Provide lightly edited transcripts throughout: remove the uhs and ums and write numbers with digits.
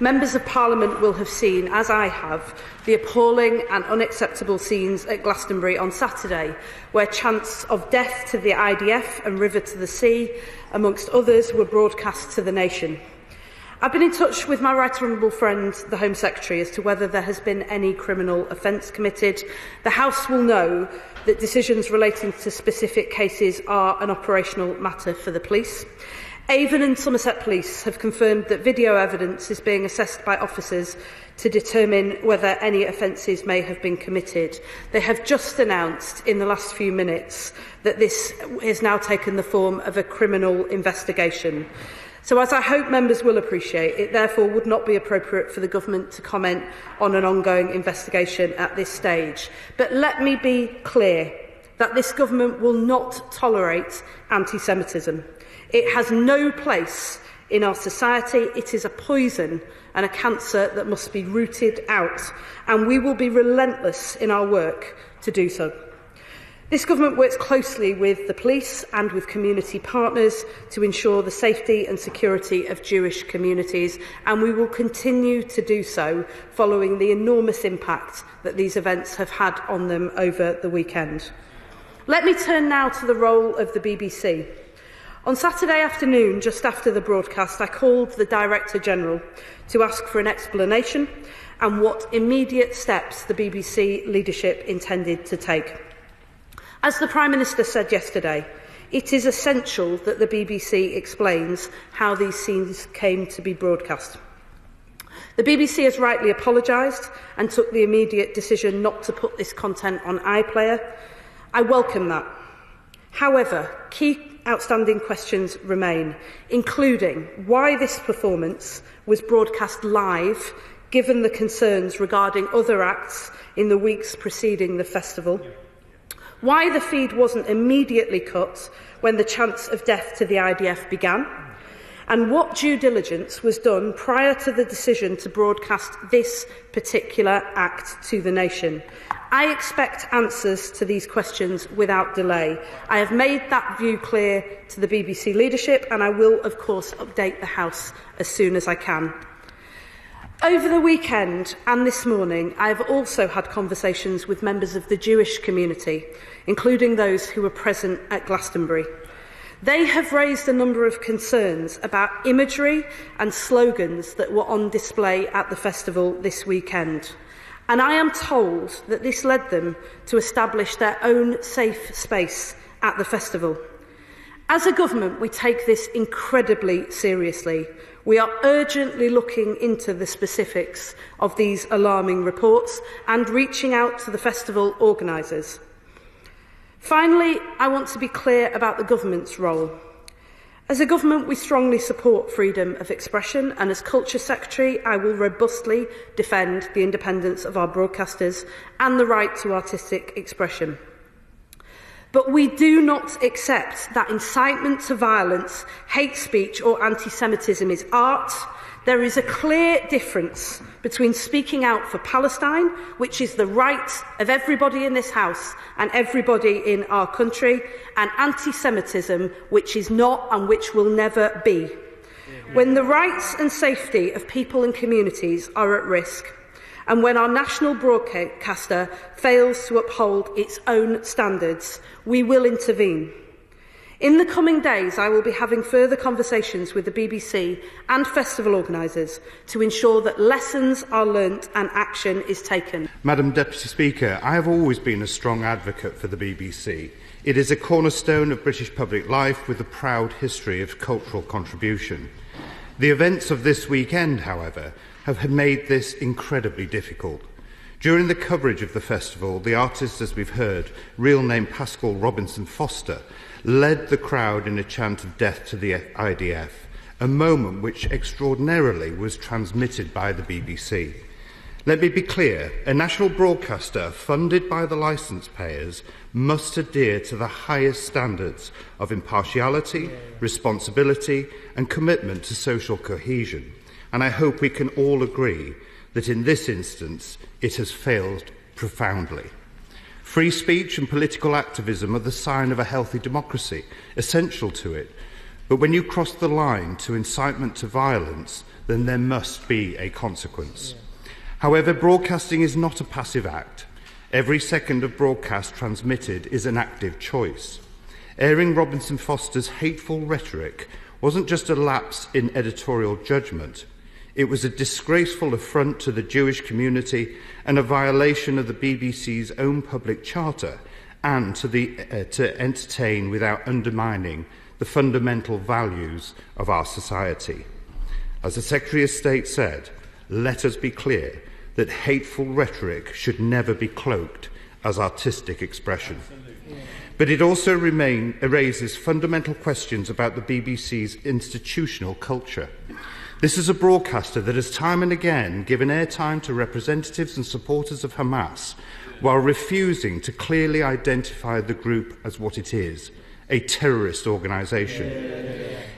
Members of Parliament will have seen, as I have, the appalling and unacceptable scenes at Glastonbury on Saturday, where chants of death to the IDF and river to the sea, amongst others, were broadcast to the nation. I've been in touch with my right honourable friend, the Home Secretary, as to whether there has been any criminal offence committed. The House will know that decisions relating to specific cases are an operational matter for the police. Avon and Somerset Police have confirmed that video evidence is being assessed by officers to determine whether any offences may have been committed. They have just announced in the last few minutes that this has now taken the form of a criminal investigation. So, as I hope members will appreciate, it therefore would not be appropriate for the Government to comment on an ongoing investigation at this stage. But let me be clear that this Government will not tolerate anti-Semitism. It has no place in our society. It is a poison and a cancer that must be rooted out, and we will be relentless in our work to do so. This Government works closely with the police and with community partners to ensure the safety and security of Jewish communities, and we will continue to do so following the enormous impact that these events have had on them over the weekend. Let me turn now to the role of the BBC. On Saturday afternoon, just after the broadcast, I called the Director General to ask for an explanation and what immediate steps the BBC leadership intended to take. As the Prime Minister said yesterday, it is essential that the BBC explains how these scenes came to be broadcast. The BBC has rightly apologised and took the immediate decision not to put this content on iPlayer. I welcome that. However, key outstanding questions remain, including why this performance was broadcast live, given the concerns regarding other acts in the weeks preceding the festival, why the feed wasn't immediately cut when the chants of death to the IDF began, and what due diligence was done prior to the decision to broadcast this particular act to the nation. I expect answers to these questions without delay. I have made that view clear to the BBC leadership, and I will, of course, update the House as soon as I can. Over the weekend and this morning, I have also had conversations with members of the Jewish community, including those who were present at Glastonbury. They have raised a number of concerns about imagery and slogans that were on display at the festival this weekend. And I am told that this led them to establish their own safe space at the festival. As a government, we take this incredibly seriously. We are urgently looking into the specifics of these alarming reports and reaching out to the festival organisers. Finally, I want to be clear about the government's role. As a government, we strongly support freedom of expression, and as Culture Secretary, I will robustly defend the independence of our broadcasters and the right to artistic expression. But we do not accept that incitement to violence, hate speech or anti-Semitism is art. There is a clear difference between speaking out for Palestine, which is the right of everybody in this House and everybody in our country, and anti-Semitism, which is not and which will never be. When the rights and safety of people and communities are at risk, and when our national broadcaster fails to uphold its own standards, we will intervene. In the coming days, I will be having further conversations with the BBC and festival organisers to ensure that lessons are learnt and action is taken. Madam Deputy Speaker, I have always been a strong advocate for the BBC. It is a cornerstone of British public life with a proud history of cultural contribution. The events of this weekend, however, have made this incredibly difficult. During the coverage of the festival, the artist, as we've heard, real name Pascal Robinson Foster, led the crowd in a chant of death to the IDF, a moment which extraordinarily was transmitted by the BBC. Let me be clear, a national broadcaster funded by the licence payers must adhere to the highest standards of impartiality, responsibility and commitment to social cohesion, and I hope we can all agree that in this instance it has failed profoundly. Free speech and political activism are the sign of a healthy democracy, essential to it. But when you cross the line to incitement to violence, then there must be a consequence. However, broadcasting is not a passive act. Every second of broadcast transmitted is an active choice. Airing Robinson Foster's hateful rhetoric wasn't just a lapse in editorial judgment. It was a disgraceful affront to the Jewish community and a violation of the BBC's own public charter, and to entertain without undermining the fundamental values of our society. As the Secretary of State said, let us be clear that hateful rhetoric should never be cloaked as artistic expression. But it also raises fundamental questions about the BBC's institutional culture. This is a broadcaster that has time and again given airtime to representatives and supporters of Hamas, while refusing to clearly identify the group as what it is, a terrorist organisation.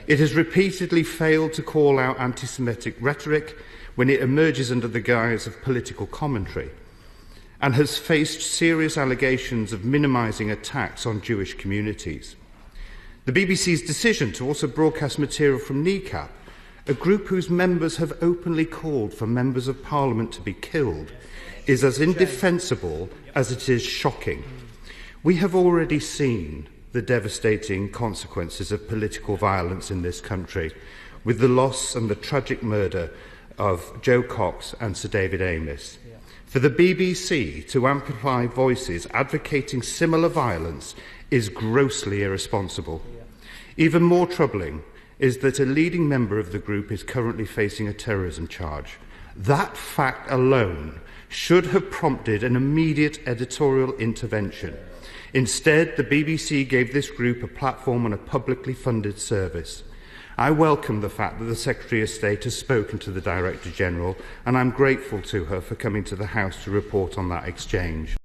It has repeatedly failed to call out anti-Semitic rhetoric when it emerges under the guise of political commentary, and has faced serious allegations of minimising attacks on Jewish communities. The BBC's decision to also broadcast material from NECAP, a group whose members have openly called for members of Parliament to be killed, is as indefensible as it is shocking. We have already seen the devastating consequences of political violence in this country, with the loss and the tragic murder of Joe Cox and Sir David Amess. For the BBC to amplify voices advocating similar violence is grossly irresponsible. Even more troubling is that a leading member of the group is currently facing a terrorism charge. That fact alone should have prompted an immediate editorial intervention. Instead, the BBC gave this group a platform on a publicly funded service. I welcome the fact that the Secretary of State has spoken to the Director General, and I'm grateful to her for coming to the House to report on that exchange.